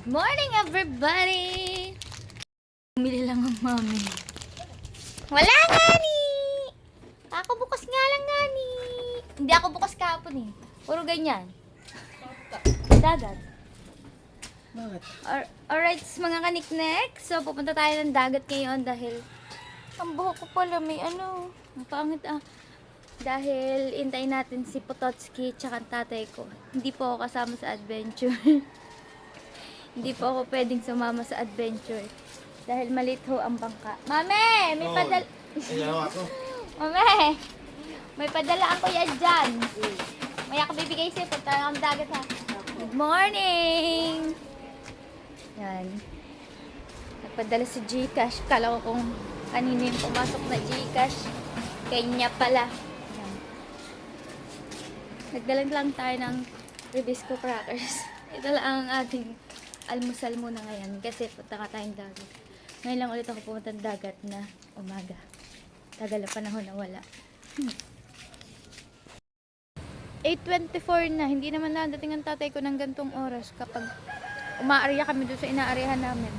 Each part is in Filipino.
Good morning, everybody! Bumili lang ang mami. Wala nga ni! Ako bukas nga lang nga ni. Hindi ako bukas kahapon eh. Puro ganyan. Dagat. Bakit? Alright, mga kaniknek. So, pupunta tayo ng dagat ngayon dahil ang buhok ko pala may ano. Ang pangit ah. Dahil intayin natin si Pototski tsaka ang tatay ko. Hindi po ako kasama sa adventure. Hindi po ako pwedeng sumama sa adventure. Dahil maliit ho ang bangka. Mame! May padala... Mame! May padala ako yan dyan. May ako bibigay sa'yo pag tayo ang dagat ha. Good morning! Yan. Nagpadala si Gcash. Kala ko kung kanino yung pumasok na Gcash. Kanya pala. Yan. Nagdalang lang tayo ng Ribisco crackers. Ito lang ang ating almusal muna ngayon. Kasi punta ka tayong dagat. Ngayon lang ulit ako pumunta ng dagat na umaga. Tagal na panahon na wala. 8:24 na. Hindi naman nadating ang tatay ko ng gantong oras kapag umaarya kami doon sa inaaryahan namin.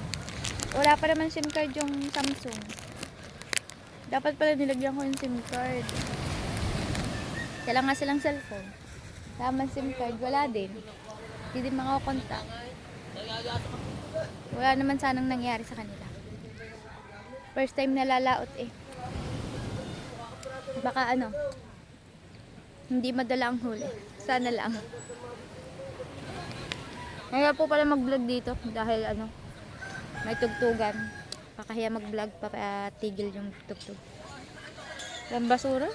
Wala pa naman SIM card yung Samsung. Dapat pala nilagyan ko yung SIM card. Kaya nga silang cellphone. Tama SIM card. Wala din. Hindi din makakontak. Wala naman sanang nangyari sa kanila. First time nalalaot eh. Baka ano, hindi madala ang huli. Sana lang. Kaya po pala mag-vlog dito dahil ano, may tugtugan. Pakahiya mag-vlog para tigil yung tugtog. Yung basura.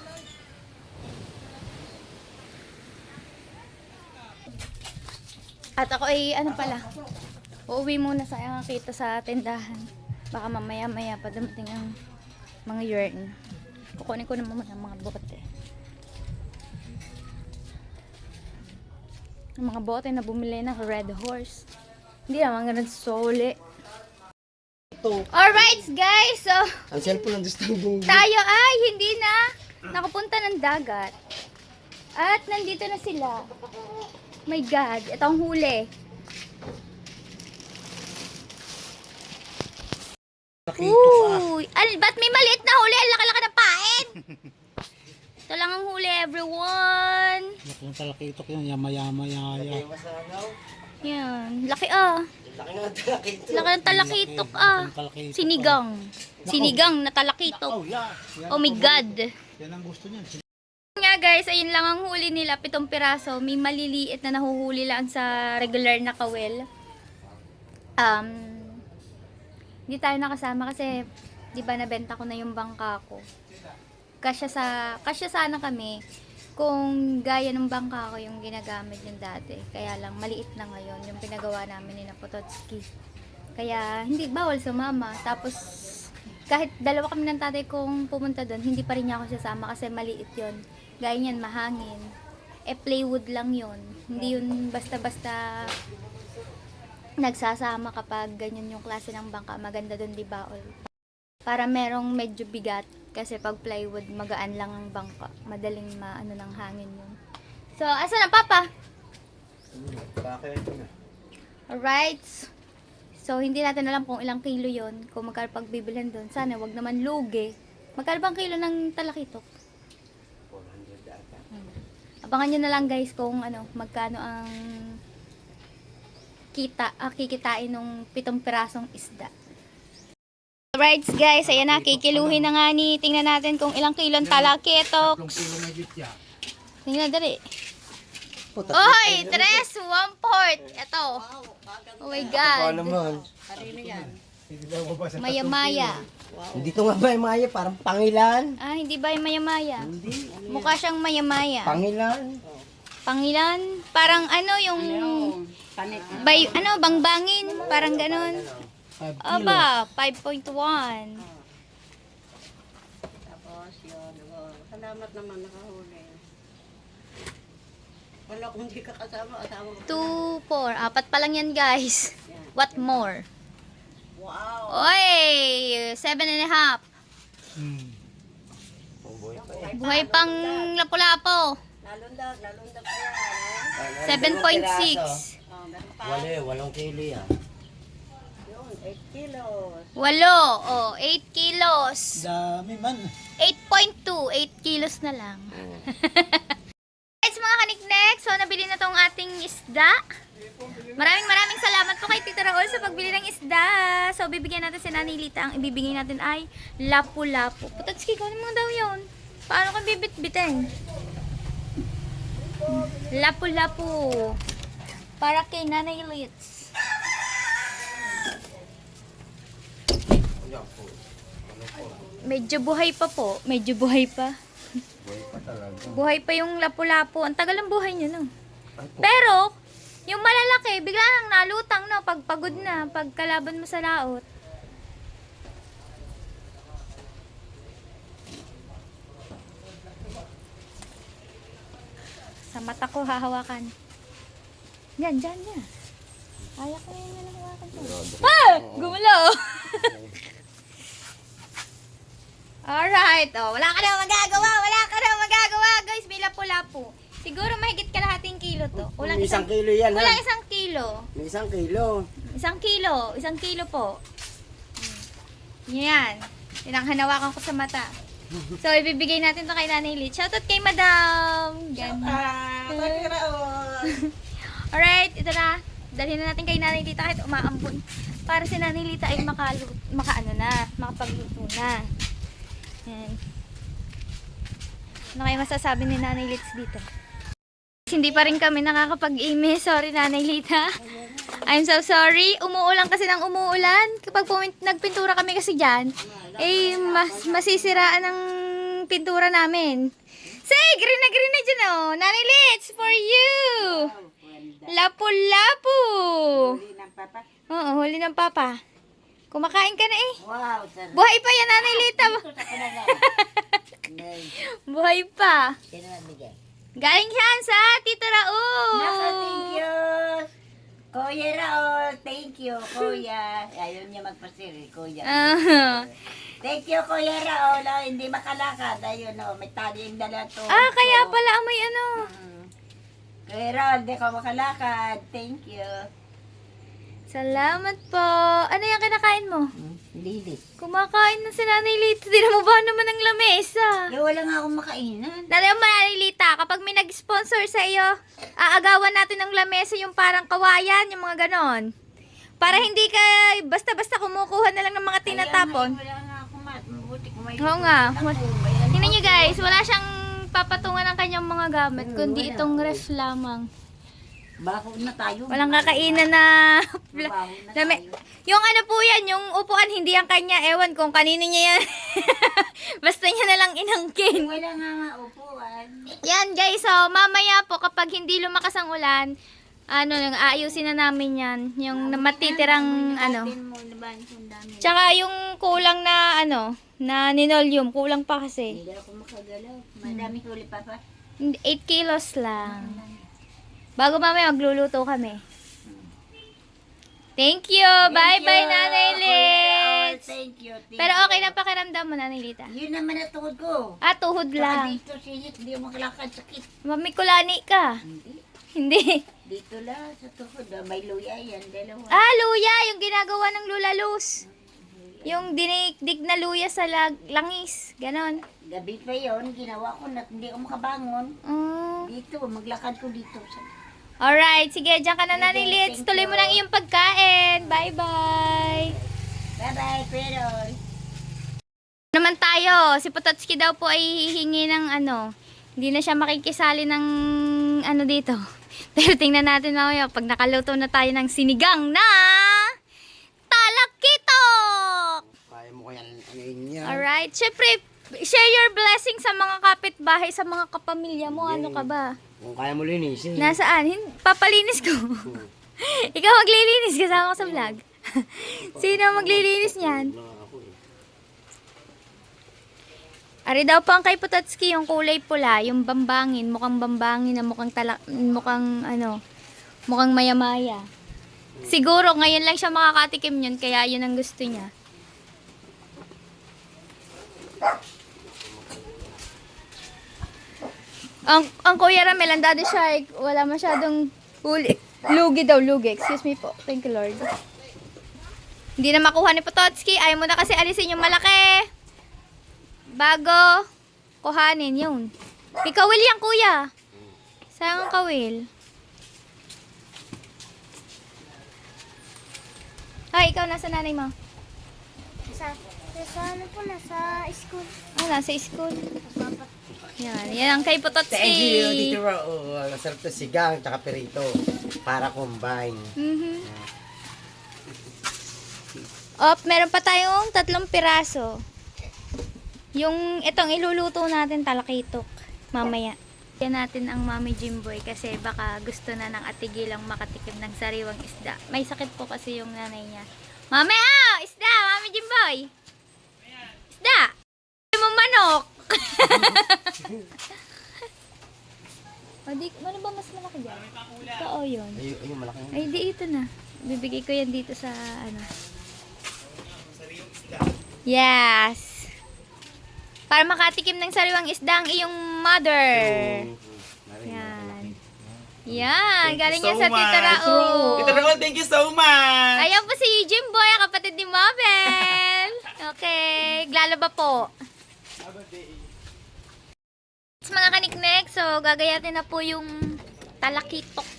At ako ay ano pala, uuwi muna sa kita sa tindahan. Baka mamaya-maya pa dumating ang mga yarn. Kukunin ko naman ang mga bote. Ang mga bote na bumili ng Red Horse. Hindi naman ganun sole. Alright guys, so Ang cellphone ng disturbing. tayo ay hindi na nakapunta ng dagat. At nandito na sila. My God, ito ang huli. Uy, ba't may maliit na huli? Ang laki-laki ng pain. Ito lang ang huli, everyone. Laki ng talakitok yun, yama-yama-yaya. Yan, laki ah. Laki ng talakitok. Laki ng talakitok ah. Sinigang. Sinigang na talakitok. Oh my God. Yan ang gusto niya. Nga guys, ayun lang ang huli nila, 7 piraso. May maliliit na nahuhuli lang sa regular na kawel. Hindi tayo nakasama kasi 'di ba nabenta ko na yung bangka ko. Kasya sana kami kung gaya ng bangka ko yung ginagamit yung dati. Kaya lang maliit na ngayon yung pinagawa namin ni Pototski. Kaya hindi bawal sumama. Tapos kahit dalawa kami ng tatay kong pumunta doon, hindi pa rin niya ako sasama kasi maliit yon. Gaya niyan, mahangin. Plywood lang yon. Hindi yun basta-basta nagsasama kapag ganyan yung klase ng bangka. Maganda doon, di ba? Para merong medyo bigat. Kasi pag plywood, magaan lang ang bangka. Madaling maano ng hangin yun. So, asan ang papa? Alright. So, hindi natin alam kung ilang kilo yon. Kung magkano pagbibilhan doon. Sana, wag naman lugi. Magkano bang kilo ng talakitok? Abangan nyo na lang guys kung ano, magkano ang kikitain ng 7 pirasong isda. Alright guys, ayan na, kikiluhin na nga ni. Tingnan natin kung ilang kilong talakitok. Tingnan dali. Oy, 3/4. Ito. Oh my God. Maya-maya. Hindi to nga ba yung maya? Parang pangilan. Ah, hindi ba yung maya-maya? Hindi. Mukha siyang maya-maya. Pangilan. Pangilan? Parang ano yung... bangbangin. Parang ganon. 5 kilo. Aba, 5.1. Tapos yun, salamat naman nakahuli. Wala kung di ka kasama ko. 2, 4. Apat pa lang yan guys. What more? Wow! Oy! 7.5. Buhay pang lapu-lapo. Lalundag pa yan. 7.6. Oh, ganun pa. Wala, 8 kilo yan. 8 kilos. 8, oh, 8 kilos. Dami man. 8.2, 8 kilos na lang. Guys, mga kaniknek, so nabili na tong ating isda. Maraming salamat po kay Tita Raul sa pagbili ng isda. So, bibigyan natin si Nanay Lita. Ang ibibigay natin ay lapu-lapu. Putatski, kung ano mga daw yun? Paano kang bibit-bitin? Lapu-lapu. Para kay Nanay Litz. Medyo buhay pa po. Medyo buhay pa. Buhay pa yung lapu-lapu. Ang tagal ng buhay niya, no? Pero, yung malalaki, bigla nang nalutang, no? Pagpagod na, pagkalaban mo sa laot. Sa mata ko hahawakan. Yan. Kaya ko na yung hawakan ko. Ah! Gumalaw! Alright, oh, wala ka na magagawa, guys, may lapu-lapu. Siguro mahigit kalahating kilo to. Kulang Isang kilo yan, Kulang ha? 1 kilo. May 1 kilo. 1 kilo po. Yan. Yan ang hanawakan ko sa mata. So, ibibigay natin to kay Nanay Lit. Shoutout kay Madam. Gan. Alright, ito na. Dalhin na natin kay Nanay Lita kahit umaambon. Para si Nanay Lita ay makapagluto na. Yan. Ano kayo masasabi ni Nanay Lits dito? Hindi pa rin kami nakakapag-email. Sorry, Nanay Lita. I'm so sorry. Umuulan kasi ng umuulan. Kapag nagpintura kami kasi dyan, masisiraan ng pintura namin. Say, green na dyan, oh. Nanay Lits, for you. Lapu-lapu. Huli ng papa. Oo, huli ng papa. Kumakain ka na eh. Wow, sarap. Buhay pa yan, Nanay Lita. Ito sa kanaga. Buhay pa. Sino magbigay? Galing yan sa Tita Raul. Naka, thank you. Kuya Raul, thank you, Kuya. Ayaw niya magpasiri, Kuya. Thank you, Kuya Raul. Oh, hindi makalakad. Ayun, oh, may tali yung dala to. Kaya pala amoy ano. Kuya Raul, hindi ka makalakad. Thank you. Salamat po. Ano yung kinakain mo? Lilis. Kumakain na si Nanay Lita. Tira mo ba naman ng lamesa? Wala nga akong makainan. Nanay Lita, kapag may nag-sponsor sa iyo, aagawan natin ng lamesa yung parang kawayan, yung mga ganon. Para hindi ka basta-basta kumukuha na lang ng mga tinatapon. Wala nga akong mabuti kung may... Oo nga. Tingnan nyo guys, wala siyang papatungan ng kanyang mga gamit, kundi itong ref lamang. Bako na tayo. Walang kakainan na... Baho na tayo. Yung ano po yan, yung upuan, hindi ang kanya. Ewan kung kanino niya yan. Basta niya na lang inangkin. Wala nga upuan. Yan guys, so mamaya po kapag hindi lumakas ang ulan, aayusin na namin yan. Yung matitirang Tsaka yung kulang na na linoleum, kulang pa kasi. Hindi ako makagalaw. Madami huli pa pa. 8 kilos lang. Bago mamaya magluluto kami. Thank you. Bye-bye, Nanay Lit. Thank you. Pero okay na pakiramdam mo, Nanay Lita. Yun naman ang tuhod ko. Tuhod Saka lang. dito siyit, hindi ako makalakad, sakit. Mamikulani ka. Hindi. Hindi. Dito lang, sa tuhod. May luya yan, dalawa. Luya. Yung ginagawa ng Lula Luz. Yung dinikdik na luya sa langis. Ganon. Gabi pa yun, ginawa ko na hindi ako makabangon. Dito, maglakad ko dito. Alright, sige, dyan ka na, Nanay Litz. Thank Tuloy mo you. lang iyong pagkain. Bye-bye. Bye-bye, pero... Naman tayo, si Pototski daw po ay hihingi ng hindi na siya makikisali ng dito. Pero tingnan natin mamaya pag nakaluto na tayo ng sinigang na talakitok. Kaya mo kaya yan. Alright, syempre, share your blessing sa mga kapitbahay, sa mga kapamilya mo. Ano ka ba? Kung kaya mo linisin. Nasaan? Papalinis ko. Ikaw maglilinis kasama ko sa vlog. Sino maglilinis niyan? Ari daw po ang kay Pototski, yung kulay pula, yung bambangin, mukhang bambangin na mukhang maya-maya. Siguro ngayon lang siya makakatikim yun, kaya yun ang gusto niya. Ang Kuya Ramel, ang dati siya, wala masyadong lugi daw, lugi. Excuse me po. Thank you, Lord. Hindi na makuha ni Pototski. Ayaw mo na kasi alisin yung malaki. Bago kuhanin yun. Ikawil yan, kuya. Sayang ang kawil. Ay, ikaw nasa nanay mo? Sa ano po, nasa school. Ah, nasa school. Yan, yan ang kay Pototski. Thank you, Tito Raul. Masarap to sigang, tsaka perito. Para combine. Meron pa tayong 3 piraso. Yung itong iluluto natin talakitok mamaya. Yan natin ang Mami Jimboy kasi baka gusto na ng atigilang makatikim ng sariwang isda. May sakit po kasi yung nanay niya. Mami, isda! Mami Jimboy! Isda! Hindi mo manok! Ano ba mas malaki dyan? Ito yun. Ayun, malaki. Ay, di ito na. Bibigay ko yan dito sa ano. Yes! Para makatikim ng sariwang isda ang iyong mother. Yan. Yan. Galing yan sa Tito Raul. Tito Raul, thank you so much! Ayan po si Jimboy, ang kapatid ni Mabel. Okay. Glalaba po. Mga kaniknek, so gagayatin na po yung talakitok.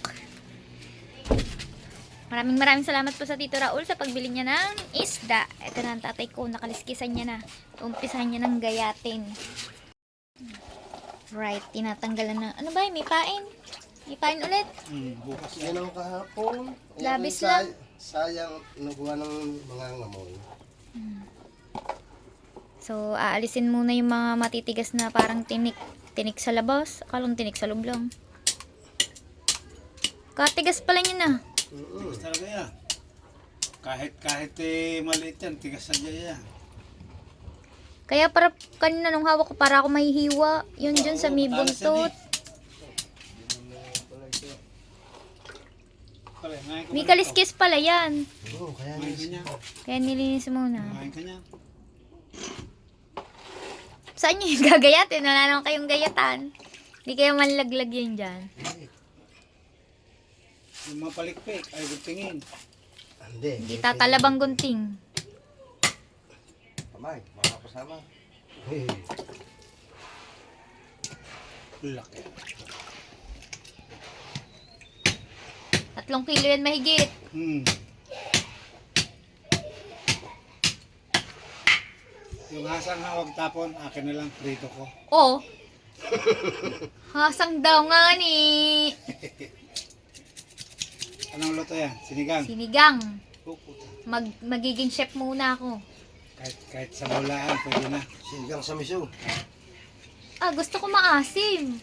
Maraming salamat po sa Tito Raul sa pagbili niya ng isda. Ito na ang tatay ko, nakaliskisan niya na. Umpisahan niya ng gayatin. Right, tinatanggalan na. Ano ba, may pain? May pain ulit? Bukas Yan ang kahapon. Labis Say- lang. Sayang nakuha ng mga ngamoy. So, aalisin muna yung mga matitigas na parang tinik sa labas. Akalong tinik sa loob lang. Katigas pala niya na. Tigas talaga yan. Kahit maliit yan, tigas na dyan yan. Kaya para kanina nung hawak ko, para ako mahihiwa. Yun dyan sa may buntot. May kaliskis pala yan. Oo, kaya Kumain ka niya. Kaya nilinis muna. Kumain ka niya. Saan nyo yung gagayatin? Wala naman kayong gayatan. Hindi kayo manlaglag yun dyan. Yung mga palikpik, ay tingin. Hindi. Hindi tatalabang gunting. Kamay, mga kasama. Hey. Laki. 3 kilo yan mahigit. Yung hasang hawag tapon, akin na lang, prito ko. Oh. Hasang daw nga ni. Anong luto yan? Sinigang? Sinigang. Oh, puta. Magiging chef muna ako. Kahit sa mulaan, pwede na. Sinigang sa miso. Gusto ko maasim.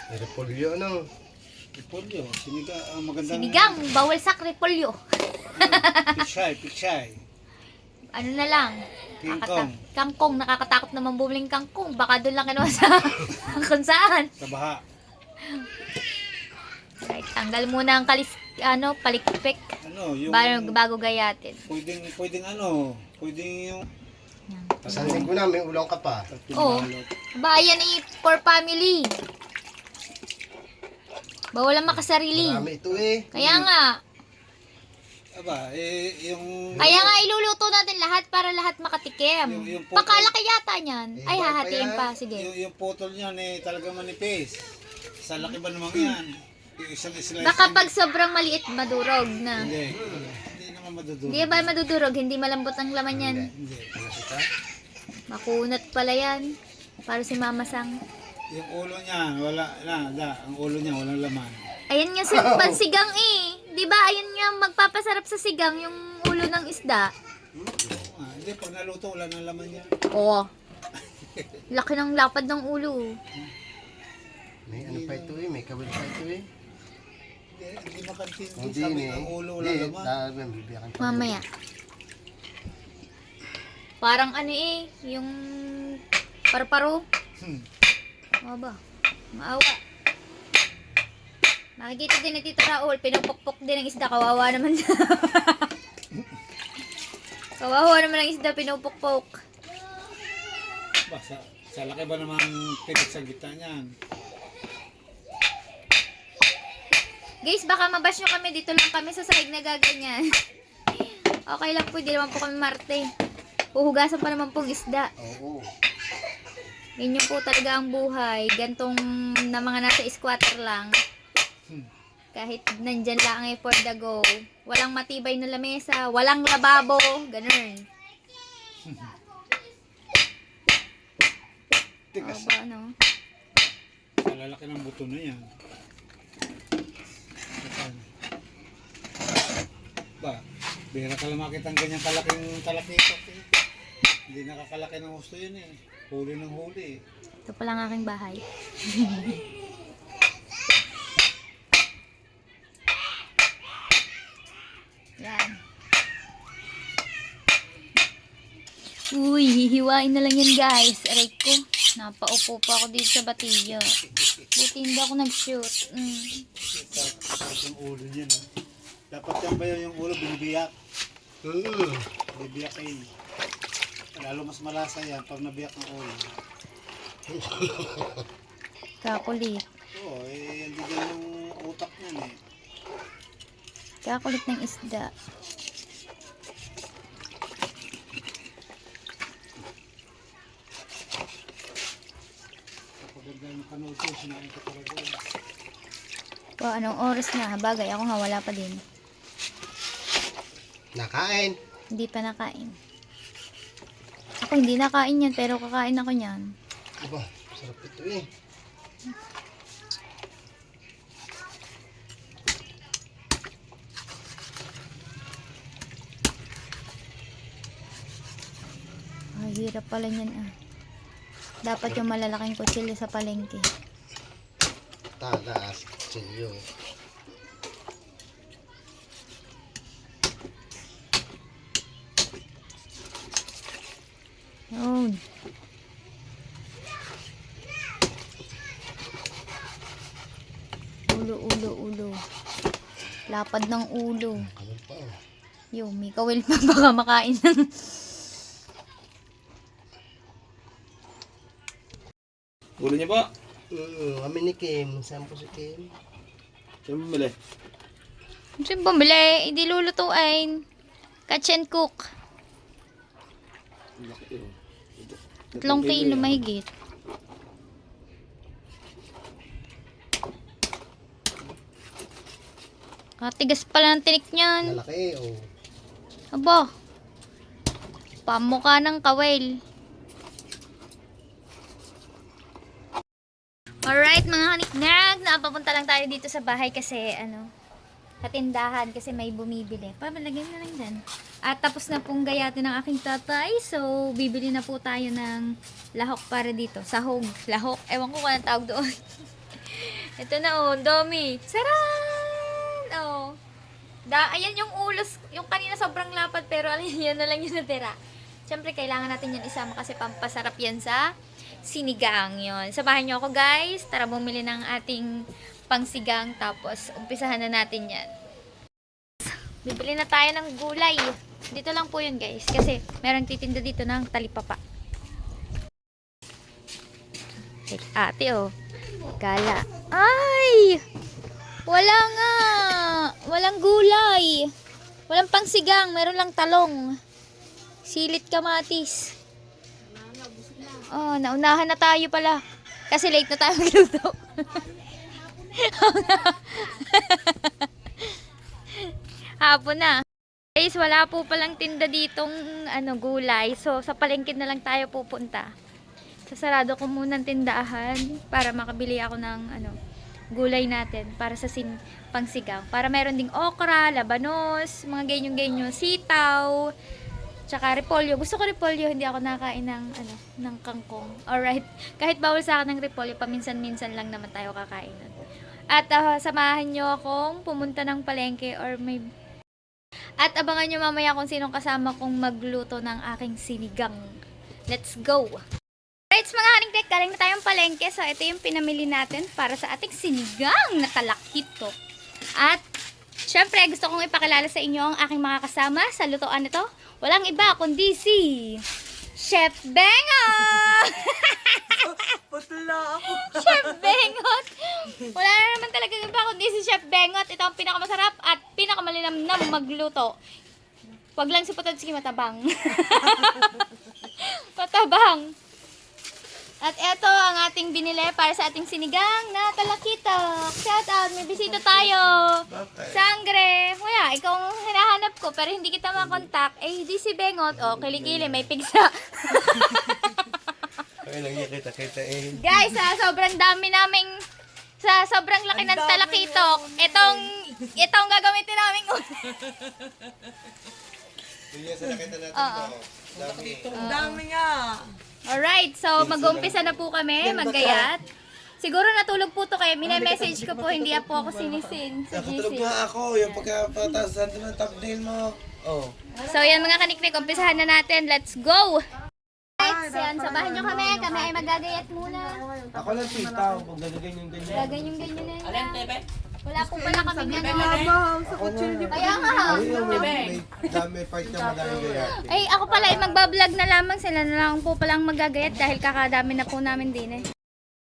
Repolyo ano. Repolyo, sinigang, maganda. Sinigang, bawal sa repolyo. Pichay. Ano na lang? Kangkong. Kangkong, nakakatakot naman bumiling kangkong. Baka doon lang kinuha sa kung saan. Sa baha. Right, tanggal muna ang palikpik. Ano, yung... Bago gayatin. Pwedeng yung... Pasansin ko na, may ulang ka pa. Oh. Bayan for family. Bawal ang makasarili. Marami ito eh. Kaya nga. Aba, yung... Kaya nga iluluto natin lahat para lahat makatikim. Yung putol- Pakalaki yata niyan. Ay, baka hahatiin yan. pa. Sige. Yung putol niyan talaga manipis. Sa laki ba naman yan? Yung isang slice. Baka pag sobrang maliit, madurog na. Hindi naman madudurog. Hindi ba madudurog? Hindi malambot ang laman yan. Hindi. Makunat pala yan. Para si Mama Sang. Yung ulo niya, wala na. Ang ulo niya, walang laman. Ayan nga si pansigang eh. Di ba ayun nga magpapasarap sa sigang yung ulo ng isda. Hindi, pag naluto, wala nang laman niya. Oo. Laki ng lapad ng ulo. May ano pa ito eh, may kabel pa ito eh. Hindi makantindi. Hindi Sabi eh. ang ulo, wala Hindi, laman. dahil bibiyakan pa. Mamaya. Parang ano eh, yung paru-paro. O ba? Maawa. Makikita din ni Tito Raul, pinupukpok din ng isda. Kawawa naman siya. Kawawa naman ang isda, pinupukpok. Sa laki ba naman tinik sa gitna niyan? Guys, baka mabash nyo kami. Dito lang kami sa sahig na gaganyan. Okay lang po, di naman po kami Marte. Huhugasan pa naman pong isda. Oo. Ganyan po talaga ang buhay. Gantong na mga nasa squatter lang. Kahit nandyan lang ay for the go. Walang matibay na lamesa, walang lababo, ganun. Tigas. Aba, ano? Malalaki ng buto na yan. Ba, bihira ka lang makita ang ganyan kalaking talakitok eh. Hindi nakakalaki ng gusto yun eh. Huli ng huli eh. Ito pala ang aking bahay. Yan. Uy, hihiwain na lang yan guys. Aray ko. Napaupo pa ako dito sa batiya. Buti hindi ako nag-shoot. Sarap yung ulo niya no. Dapat yan ba yung ulo binibiyak? Bibiyakin. Lalo mas malasa yan pag nabiyak ng ulo. Kakulit. Oo, hindi din yung utak niyan eh. Kakulit ng isda. Kapag ganda yung panood ko, sinain ko talaga yun. Wow, anong oras na? Bagay, ako nga wala pa din. Nakain. Hindi pa nakain. Ako hindi nakain yan, pero kakain ako yan. Aba, sarap ito eh. Ay, hirap pala yan ah. Dapat yung malalaking kutsilyo sa palengke. Talas. Silyo. Yun. Ulo. Lapad ng ulo. Kamil pa oh. Yung may kawil pa baka makain ng... Ulo niya ba? Kami ni Kim. Saan po si Kim? Saan mo bumili? Siyempre bumili, hindi lulutuin. Catch and cook. 3 kilo mahigit. Katigas pala ng tinik niyan. Malaki oh. Aba. Pamukha ng kawil. Alright mga kaniknag, napapunta lang tayo dito sa bahay kasi sa tindahan kasi may bumibili. Pabalagay na lang dyan. At tapos na pong gayatin ng aking tatay. So, bibili na po tayo ng lahok para dito. Sahog. Lahok. Ewan ko kung anong tawag doon. Ito na oh, dami. Saran! Oh. Ayan yung ulos. Yung kanina sobrang lapad pero yan na lang yung natira. Siyempre, kailangan natin yan isama kasi pampasarap yan sa sinigang yon. Sabahan nyo ako guys. Tara bumili ng ating pangsigang tapos umpisahan na natin yan. Bibili na tayo ng gulay. Dito lang po yun guys kasi merong titinda dito ng talipapa. Ate oh. Gala. Ay! Wala nga. Walang gulay. Walang pangsigang. Meron lang talong. Silit kamatis. Oh, naunahan na tayo pala. Kasi late na tayo magluto. Hapon na. Guys, wala po palang tinda ditong gulay. So, sa palengke na lang tayo pupunta. Sasarado ko muna ang tindahan para makabili ako ng gulay natin para sa pangsigaw. Para meron ding okra, labanos, mga ganyan-ganyan, sitaw, tsaka repolyo. Gusto ko repolyo, hindi ako nakain ng kangkong. Alright. Kahit bawal sa akin ng repolyo, paminsan-minsan lang naman tayo kakain nun. At samahan nyo akong pumunta ng palengke or may... At abangan nyo mamaya kung sinong kasama kong magluto ng aking sinigang. Let's go! Alright, mga haning-tek, galing na tayong palengke. So, ito yung pinamili natin para sa ating sinigang na talakito. At, syempre, gusto kong ipakilala sa inyo ang aking mga kasama sa lutoan nito. Walang iba kundi si Chef Bengot! Patula ako. Chef Bengot! Wala na naman talaga iba kundi si Chef Bengot. Ito ang pinakamasarap at pinakamalinamnam magluto. Wag lang si Pototski matabang. Matabang. At eto ang ating binili para sa ating sinigang na talakitok. Shout out, may bisita tayo. Sangre. Kuya, ikaw ang hinahanap ko pero hindi kita makontak. Eh, di si Bengot. O, kilikili, may pigsa. Ay, lang niya kita eh. Guys, sobrang dami naming sa sobrang laki ng talakitok. Itong gagamitin namin Yun yung sa nakita natin Oo. ba? Dami. Ang dami nga. Alright, so mag-umpisa na po kami, maggayat. Siguro natulog po to kaya message ko po, hindi po ako sinisin sa Nakatulog GC. nga ako. Yung pagkapatasan ng thumbnail mo. Oh. So yan mga kaniknik, umpisahan na natin. Let's go! Alright, so yan, sabahan nyo kami. Kami ay magagayat muna. Ako lang sitaw. Pag nalagay yung ganyan. Gaganyan-ganyan na yun. Wala po pala kami ganyan. Sa kutsilyo. Kaya nga. Ay, may part na madami gayat. Ay, ako pala ay magbablog na lamang. Sila na lang po palang magagayat dahil kakadami na po namin din eh.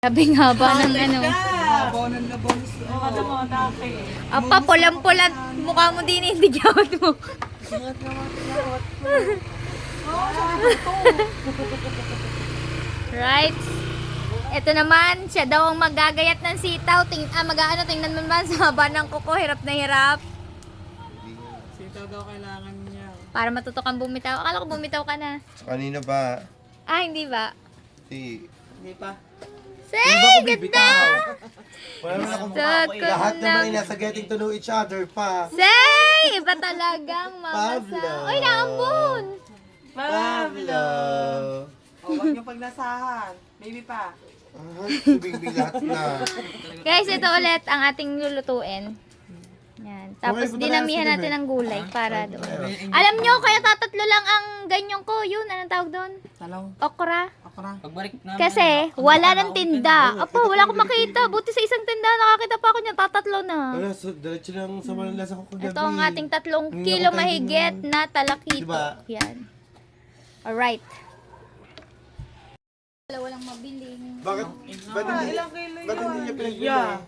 Sabing haba ng ano. Bonan na bonus. Ano mo, dati. Apa, pulang-pulang mukha mo din eh. Hindi gawat mo. Right. Ito naman, siya daw ang magagayat ng sitaw. Tingnan mo naman sa haba ng kuko. Hirap na hirap. Sitaw daw kailangan niya. Para matuto kang bumitaw. Akala ko bumitaw ka na. Kanina ba? Ah, hindi ba? Hindi pa. Say, ganda! Wala naman akong Sakot lahat na. naman ay nasa getting to know each other pa. Say! Iba talagang Pablo. mamasa. Uy, naambon! Pablo. O, huwag niyo pagnasahan. Baby pa. Subing lahat na. Guys, ito ulit ang ating lulutuin. Yan. Tapos Okay, dinamihan punta na natin sila, ng gulay para doon. Alam nyo, kaya tatatlo lang ang ganyan ko. Yun, anong tawag doon? Talong. Okra. Ako na. Kasi wala ng tinda. Opo, wala akong makita. Buti sa isang tinda, nakakita pa ako niyan. Tatatlo na. Wala, so diretso lang sa walang lasa ko kagabi. Ito ang ating 3 Hindi kilo ako tayo mahigit din na talakito. Diba? Yan. Alright. Wala walang mabiling. Bakit? Ba't hindi, Ilang kilo ba't hindi niya pinagbili? Yeah.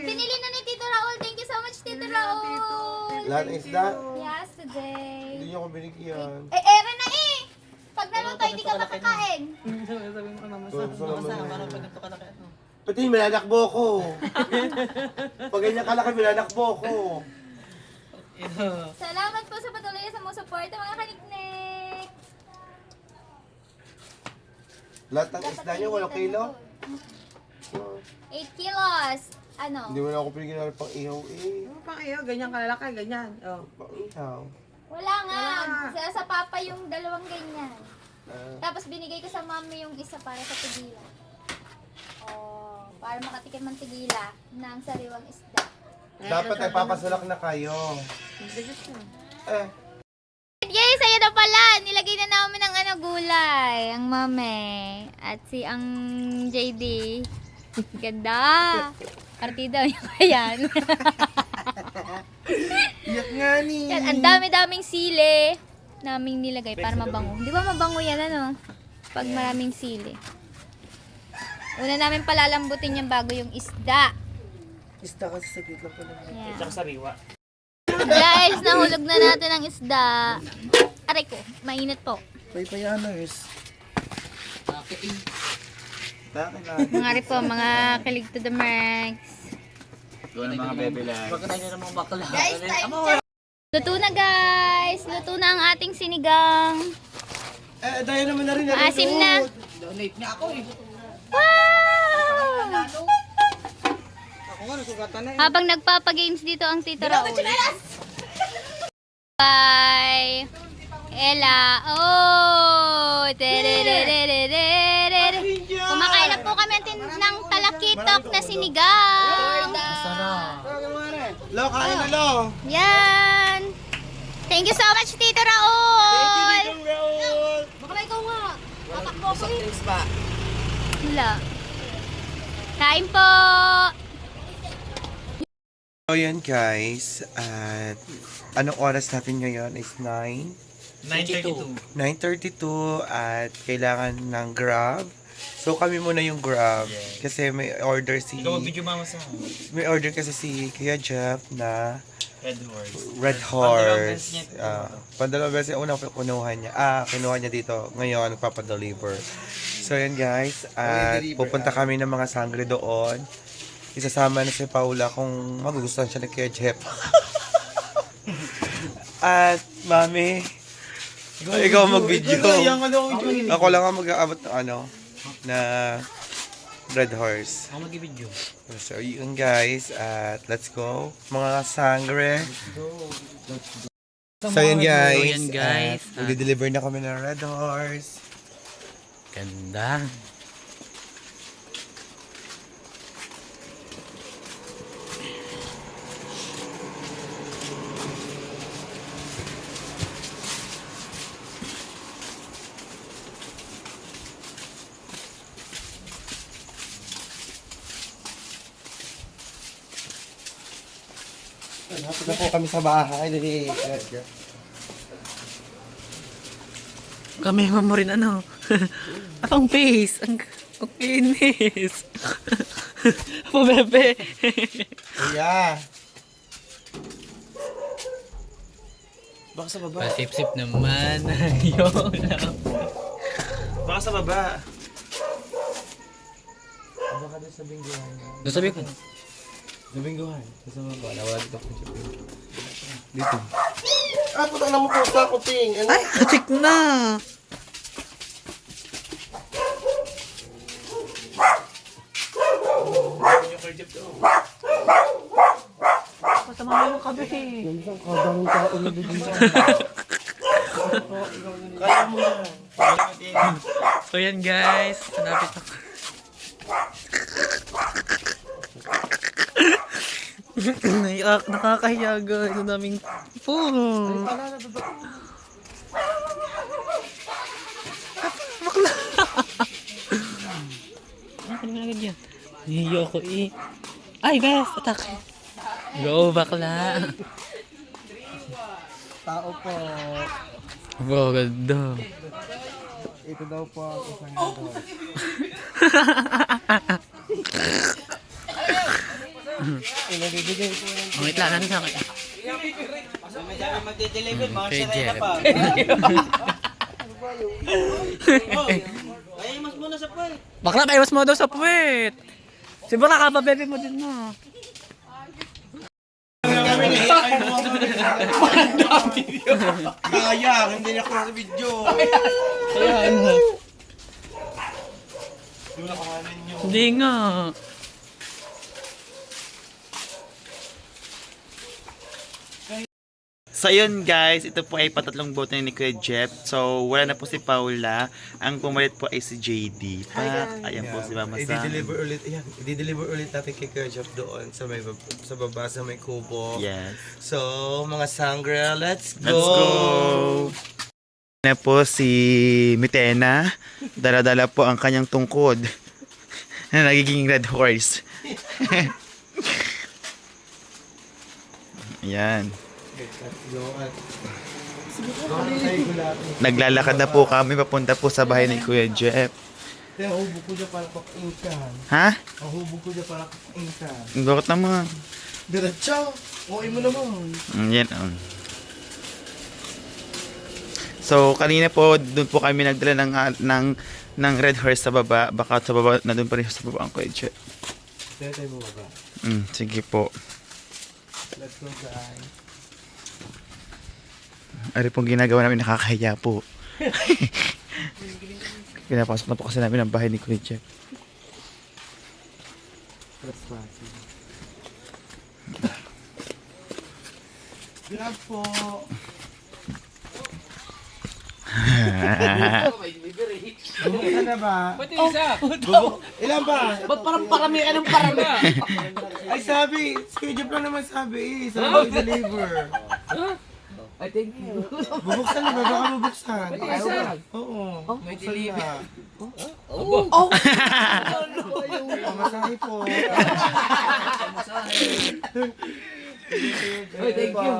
Binili na ni Tito Raul. Thank you so much, Tito Raul. Lahat ng isda? Yes, today. Hindi niyo ako binigyan. Ere na eh! Pag naluto, hindi ka makakain. Sabihin ko naman Gusto naman Parang na. pag ito kalaki. Pati minanakbo ko. Pag ganyan kalaki, minanakbo ko. Salamat po sa patuloy sa mga support, mga kaniknik. Lahat ng isda niyo, 8 kilo? 8 kilos. Ano? Hindi mo na ako pinigyan ng pang ihaw eh. Ano pang iyo? Ganyan kalalaki, ganyan. Oh. Pang ihaw. Wala nga. Sa papa yung 2 ganyan. Ah. Tapos binigay ko sa mami yung isa para sa tigila. Oh, para makatikim ng tigila ng sariwang isda. Dapat ay papasalak na kayo. Eh, Guys, ayan na pala. Nilagay na namin ng gulay. Ang mami. At si ang JD. Ganda. Partida yung ayan. iyak nga ni. Yan, ang dami-daming sili naming nilagay para mabango. Di ba mabango yan ano? Pag maraming sili. Una namin palalambutin yan bago yung isda. Isda kasi sa gitna ko na. Yeah. Guys, nahulog na natin ang isda. Aray ko, mainit po. May payaners. Bakit na? Mga rin po, mga kilig to the max. Luto na guys! Luto na ang ating sinigang. Eh, dahil naman na rin. Maasim na. Donate niya ako eh. Wow! Ako nga, nasugatan na eh. Habang nagpapagames dito ang Tito Raul. Bye! Ella! Oh! Terererererere. Kumakain na po kami ng talakitok na sinigang. Lo, kain na lo. Yan! Thank you so much, Tito Raul! Raul. Baka ikaw nga. Tatakbo ko eh. Wala. Kain po! So yan guys, at anong oras natin ngayon is 9:32 at kailangan ng Grab. So kami muna yung Grab kasi may order kasi si Kuya Jeff na Red Horse. Pandalawang beses yung unang kinuha niya dito. Ngayon, nagpapadeliver. So, yan guys. At pupunta kami ng mga sangre doon. Isasama na si Paula kung magugustuhan siya ni Kuya Jeff. At, Mami, ikaw mag-video. Ako lang ang mag-aabot ng na Red Horse. Ako mag-video. So, yun guys. At let's go. Mga sangre. So, yun guys. Mag-deliver na kami ng Red Horse. Ganda. Hapon na po kami sa bahay. Kami mo rin ano. Apang face. Ang kinis. Apo bebe. Kuya. Baka sa baba. Pasip-sip naman. Yun lang. Baka sa baba. Baka doon sa bingguhan. Doon sabi ko. Sa bingguhan. Sa baba. Nawala dito ko siya. Dito. Putang na mo po sa kuting. Ay, hatik na. Pasama mo kabe. Kadang tao na dito. So yan guys, hanapit ako. Nakakahiya guys, ang daming puno. Bakla. Ano na agad yan? Hihiyo ako eh. Ay, best! Attack! Go, bakla! Tao po. Wow, ganda. Ito daw po ang isang Red Horse. Inabibigay po ng Ang itla natin sa akin. Kay Jeff. Bakla, paiwas mo daw sa puwet. Si Bakla, kapabebe mo din mo. Kaya, hindi na ako sa video. Ayan. Hindi nga. So yun guys, ito po ay patatlong bote ni Kuya Jeff. So wala na po si Paula. Ang pumalit po ay si JD. Ayan po si Mama Sam. I-deliver ulit natin kay Kuya Jeff doon sa baba sa may kubo. Yes. So, mga sangre, let's go! Let's go! Na po si Mitena. Dala-dala po ang kanyang tungkod na nagiging Red Horse. Ayan. Naglalakad na po kami papunta po sa bahay ni Kuya Jeff. Kaya hubog ko dyan para pakinkan. Ha? Ang hubog ko dyan para pakinkan. Bakit naman? Diretso! Okay mo naman. Yan. So, kanina po, doon po kami nagdala ng Red Horse sa baba. Baka sa baba, na doon pa rin sa baba ang Kuya Jeff. Tetay mo ba? Sige po. Let's go guys. Ari pong ginagawa namin, nakakahiya po. Pinapasok na po kasi namin ang bahay ni Kuya Jeff. Let's go. Grab po. Bubuksan na ba? Pati isa. Ilan ba? Ba't parang parami? Anong parami? Ay sabi, schedule lang naman sabi eh. Sabi deliver. I thank you. Bubuksan na ba? Baka bubuksan. isa. Oo. May Buksan deliver. na. Oh! Pamasahe po. Ay, thank you.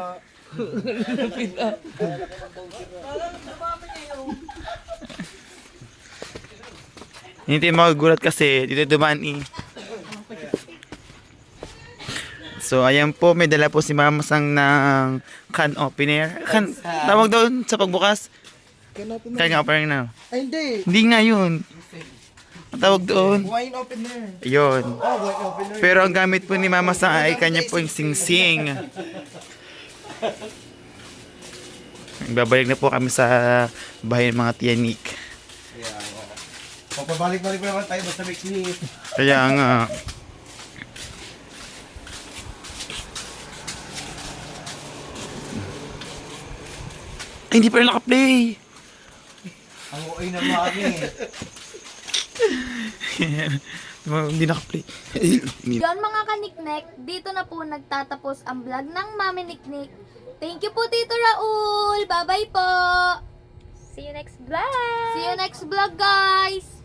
Hindi magugulat kasi dito dumaan So, ayan po, may dala po si Mama Sang ng can opener. Tawag doon sa pagbukas? Can opener na. Ay, hindi. Hindi nga yun. Ang tawag doon. Wine opener. Yun. Oh, wine opener. Pero ang gamit po ni Mama Sang ay kanya po yung sing-sing. Babalik na po kami sa bahay ng mga tiyanik. Pagpabalik-balik pa naman tayo basta mix me. Kaya nga. Ay, hindi pa rin naka-play. Ang uay na mami. Hindi naka-play. Yon mga kaniknek, dito na po nagtatapos ang vlog ng Mami Niknik. Thank you po Tito Raul. Bye-bye po. See you next vlog. See you next vlog guys.